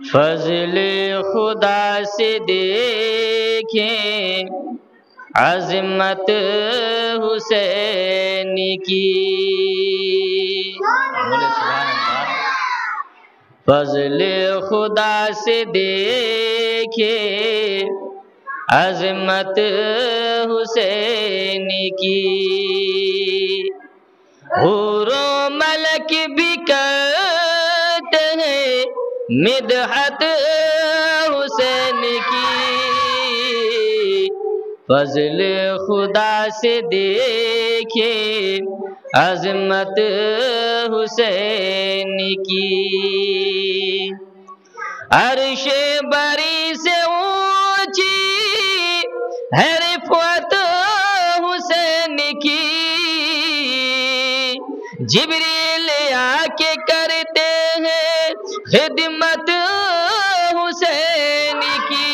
फजले खुदा से देखें अज़मत हुसैन की। बोले सुभान अल्लाह। फजले खुदा से देखें अज़मत हुसैन की। हूरो मलक भी करते हैं मिदहत हुसैन की। फजल खुदा से देखे अज़मत हुसैन की। अर्शे बरी से ऊंची है रिफ़अत हुसैन की। जिब्रील आके करते हैं खिदमत हुसैन की।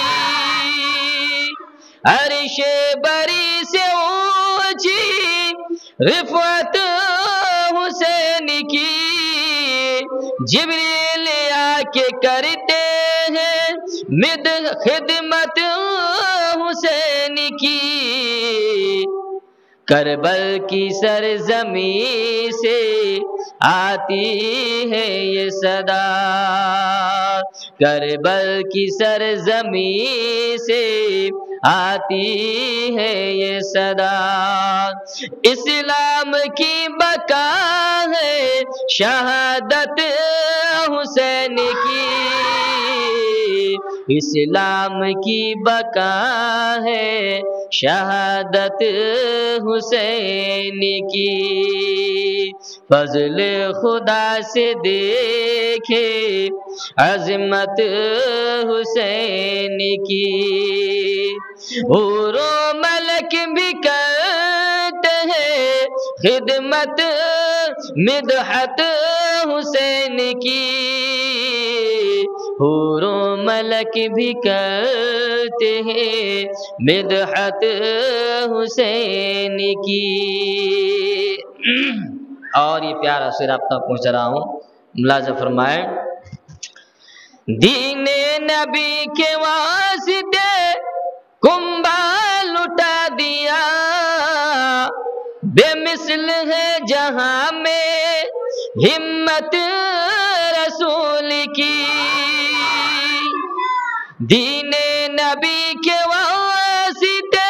अर्शे बरी से ऊंची रिफ़अत हुसैन की। जिब्रील आके करते हैं खिदमत हुसैन की। करबल की सरजमी से आती है ये सदा। करबल की सरजमी से आती है ये सदा। इस्लाम की बका है शहादत हुसैन की। इस्लाम की बका है शहादत हुसैन की। फजल खुदा से देखे अज़मत हुसैन की। हूरो मलक भी करते हैं खिदमत मिदहत हुसैन की। हूरो मलक भी करते हैं मिदहत हुसैन की। और ये प्यारा शेर आप तक पहुंच रहा हूँ। मुलाज़ा फरमाए। दीने नबी के वास्ते कुंभा लुटा दिया। बेमिसल है जहां में हिम्मत रसूल की। दीने नबी के वास्ते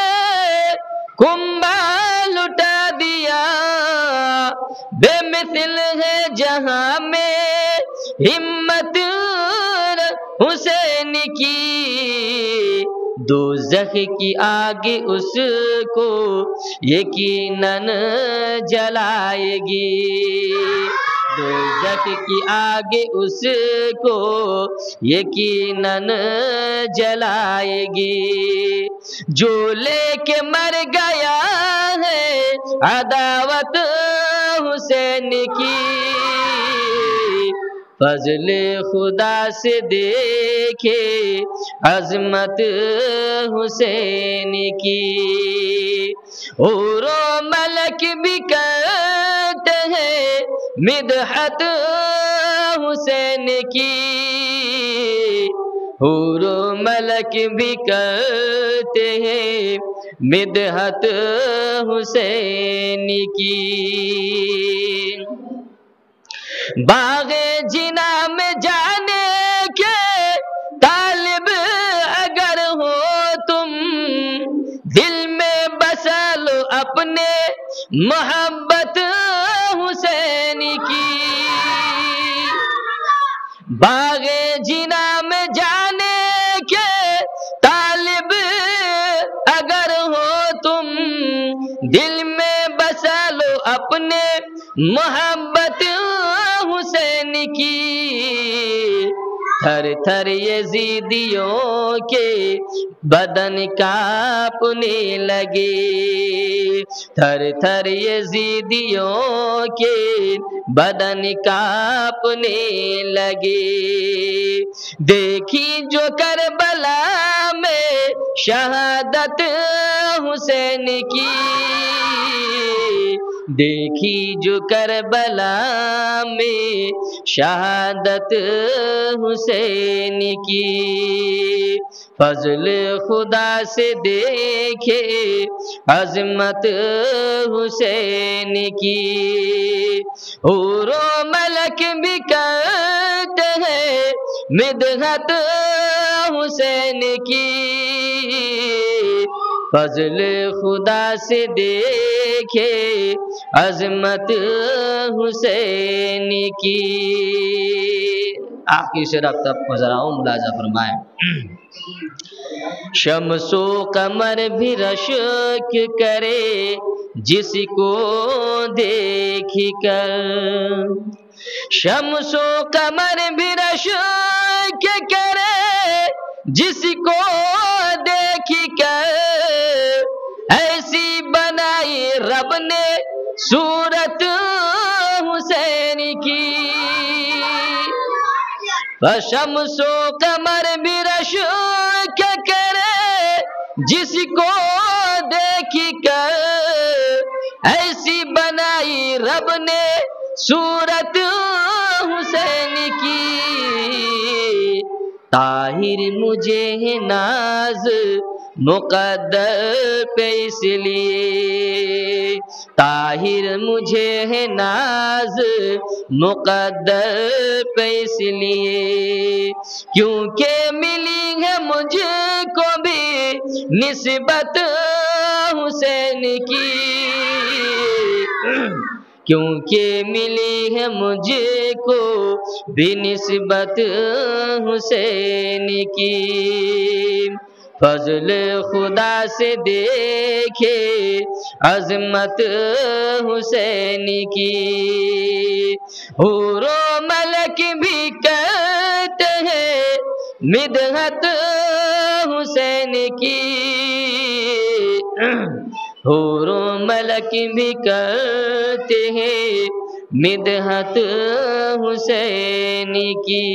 कुंभा लुटा दिया। बेमिसल है जहां में हिम्मत हुसैन की। दोज़ख की आग उसको यकीनन जलाएगी। दोज़ख की आग उसको यकीनन जलाएगी। जो लेके मर गया है अदावत हुसैन की। फजल खुदा से देखे अज़मत हुसैन की। हूरो मलक भी करते हैं मिदहत हुसैन की। हूरो मलक भी करते हैं मिदहत हुसैन की। बाग़े जिना में जाने के तालिब अगर हो तुम। दिल में बसा लो अपने मोहब्बत हुसैन की। बाग़े जिना में जाने के तालिब अगर हो तुम। दिल में बसा लो अपने मोहब्बत हुसैन की। थर थर यज़ीदियों के बदन कांपने लगे। थर थर यज़ीदियों के बदन कांपने लगे। देखी जो करबला में शहादत हुसैन की। देखी जो करबला में शहादत हुसैन की, फजल खुदा से देखे अजमत हुसैन की। हूरो मलक भी करते हैं मिदहत हुसैन की, फजल खुदा से देखे अजमत हुसैन की। आखिरी शेर अब तक गुजरा हूं, मुलाजा फरमाए। शम्सो कमर भी रश्क करे जिसको देख कर, शम्सो कमर भी रश्क करे जिसको देख कर, ऐसी बनाई रब ने सूरत हुसैन की। शम्सो कमर भी रश्क करे जिसको देख कर, ऐसी बनाई रब ने सूरत हुसैन की। ताहिर मुझे है नाज मुक़द्दर पे इसलिए, ताहिर मुझे है नाज मुक़द्दर पे इसलिए, क्योंकि मिली है मुझको भी निस्बत हुसैन की, क्योंकि मिली है मुझको भी निस्बत हुसैन की। फजल खुदा से देखे अजमत हुसैन की, हूरो मलक भी कहते हैं मिदहत हुसैन की, हूरो मलक भी करते हैं मिदहत हुसैन की।